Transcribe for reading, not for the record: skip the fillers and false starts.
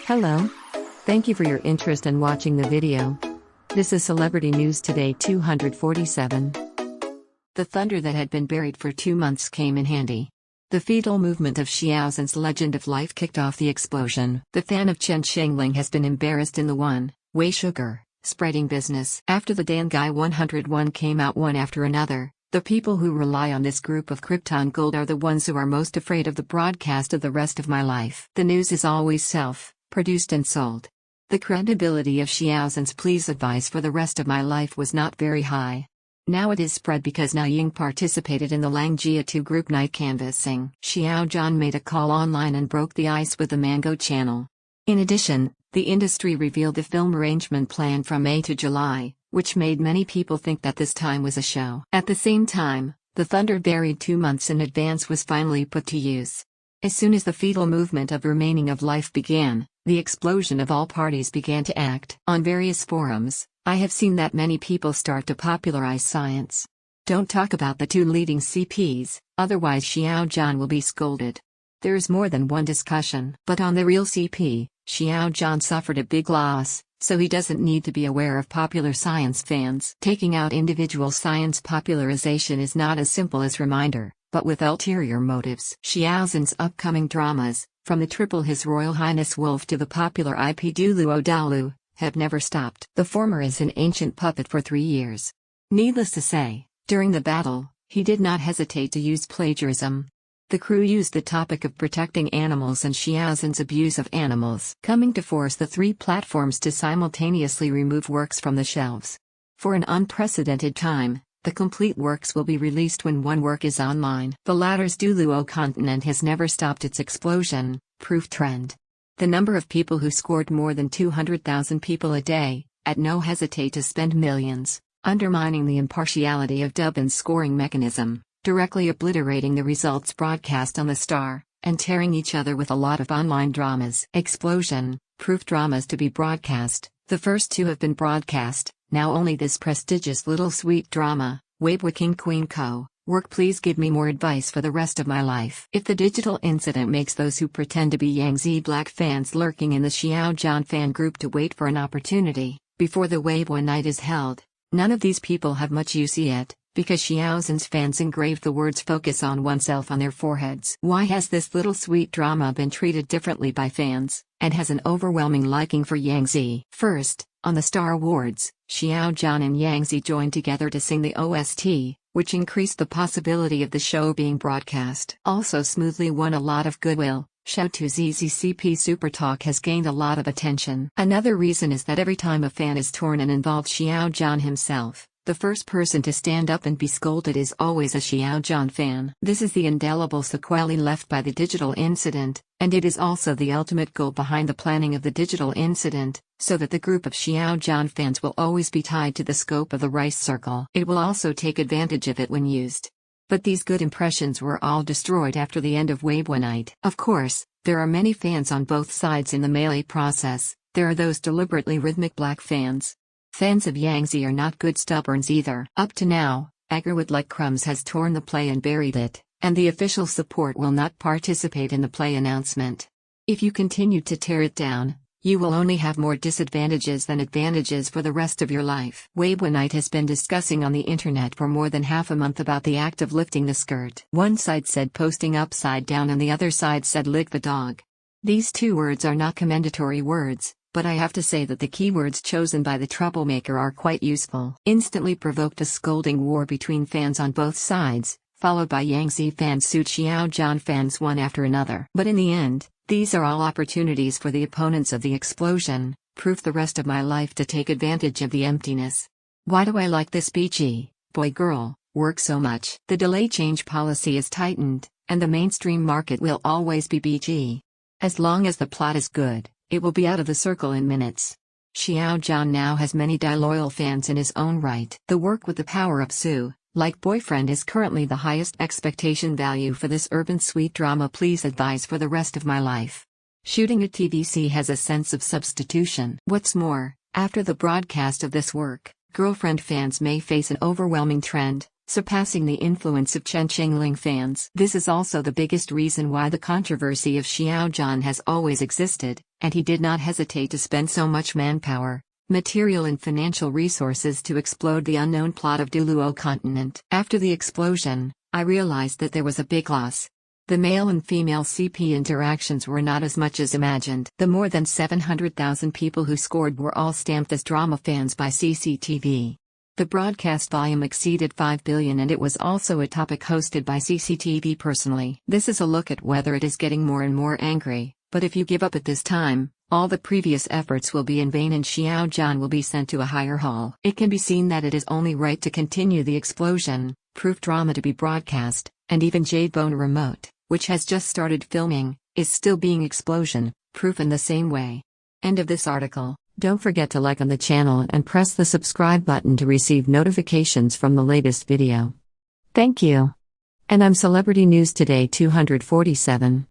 Hello. Thank you for your interest in watching the video. This is Celebrity News Today 247. The thunder that had been buried for 2 months came in handy. The fetal movement of Xiao Zhan's Legend of Life kicked off the explosion. The fan of Chen Qing Ling has been embarrassed in the one-way sugar spreading business. After the Dangai 101 came out one after another, the people who rely on this group of krypton gold are the ones who are most afraid of the broadcast of The Rest of My Life. The news is always self-produced and sold. The credibility of Xiao Zhan's Please Advise for the Rest of My Life was not very high. Now it is spread because Na Ying participated in the Langjia 2 group night canvassing. Xiao Zhan made a call online and broke the ice with the Mango channel. In addition, the industry revealed the film arrangement plan from May to July, which made many people think that this time was a show. At the same time, the thunder buried 2 months in advance was finally put to use. As soon as the fetal movement of remaining of life began, the explosion of all parties began to act. On various forums, I have seen that many people start to popularize science. Don't talk about the 2 leading CPs, otherwise Xiao Zhan will be scolded. There is more than one discussion. But on the real CP, Xiao Zhan suffered a big loss, so he doesn't need to be aware of popular science fans. Taking out individual science popularization is not as simple as reminder, but with ulterior motives. Xiao Zhan's upcoming dramas, from the triple His Royal Highness Wolf to the popular IP Dulu Odalu, have never stopped. The former is an ancient puppet for 3 years. Needless to say, during the battle, he did not hesitate to use plagiarism. The crew used the topic of protecting animals and Xiao Zhan's abuse of animals, coming to force the 3 platforms to simultaneously remove works from the shelves. For an unprecedented time, the complete works will be released when one work is online. The latter's Duluo continent has never stopped its explosion-proof trend. The number of people who scored more than 200,000 people a day, at no hesitate to spend millions, undermining the impartiality of Dubin's scoring mechanism, directly obliterating the results broadcast on the Star, and tearing each other with a lot of online dramas. Explosion-proof dramas to be broadcast. The first 2 have been broadcast, now only this prestigious little sweet drama, Weibo King Queen Co. Work Please Give Me More Advice for the Rest of My Life. If the digital incident makes those who pretend to be Yangtze Black fans lurking in the Xiao Zhan fan group to wait for an opportunity, before the Weibo night is held, none of these people have much use yet, because Xiao Zhan's fans engraved the words "focus on oneself" on their foreheads. Why has this little sweet drama been treated differently by fans, and has an overwhelming liking for Yangtze? First, on the Star Awards, Xiao Zhan and Yangtze joined together to sing the OST, which increased the possibility of the show being broadcast. Also smoothly won a lot of goodwill. Xiao 2's ZZCP Super Talk has gained a lot of attention. Another reason is that every time a fan is torn and involved Xiao Zhan himself, the first person to stand up and be scolded is always a Xiao Zhan fan. This is the indelible sequelae left by the digital incident, and it is also the ultimate goal behind the planning of the digital incident, so that the group of Xiao Zhan fans will always be tied to the scope of the rice circle. It will also take advantage of it when used. But these good impressions were all destroyed after the end of Weibo night. Of course, there are many fans on both sides in the melee process. There are those deliberately rhythmic black fans. Fans of Yangtze are not good stubborns either. Up to now, Agarwood like crumbs has torn the play and buried it, and the official support will not participate in the play announcement. If you continue to tear it down, you will only have more disadvantages than advantages for the rest of your life. Weibo Night has been discussing on the internet for more than half a month about the act of lifting the skirt. One side said posting upside down and the other side said lick the dog. These 2 words are not commendatory words, but I have to say that the keywords chosen by the troublemaker are quite useful. Instantly provoked a scolding war between fans on both sides, followed by Yangtze fans sued Xiao Zhan fans one after another. But in the end, these are all opportunities for the opponents of the explosion-proof The Rest of My Life to take advantage of the emptiness. Why do I like this BG, boy-girl, work so much? The delay change policy is tightened, and the mainstream market will always be BG. As long as the plot is good, it will be out of the circle in minutes. Xiao Zhan now has many disloyal fans in his own right. The work with the power of Sue, like boyfriend, is currently the highest expectation value for this urban sweet drama Please Advise for the Rest of My Life. Shooting at TVC has a sense of substitution. What's more, after the broadcast of this work, girlfriend fans may face an overwhelming trend, surpassing the influence of Chen Qing Ling fans. This is also the biggest reason why the controversy of Xiao Zhan has always existed, and he did not hesitate to spend so much manpower, material and financial resources to explode the unknown plot of Duluo continent. After the explosion, I realized that there was a big loss. The male and female CP interactions were not as much as imagined. The more than 700,000 people who scored were all stamped as drama fans by CCTV. The broadcast volume exceeded 5 billion and it was also a topic hosted by CCTV personally. This is a look at whether it is getting more and more angry, but if you give up at this time, all the previous efforts will be in vain and Xiao Zhan will be sent to a higher hall. It can be seen that it is only right to continue the explosion, proof drama to be broadcast, and even Jadebone Remote, which has just started filming, is still being explosion, proof in the same way. End of this article. Don't forget to like on the channel and press the subscribe button to receive notifications from the latest video. Thank you. And I'm Celebrity News Today 247.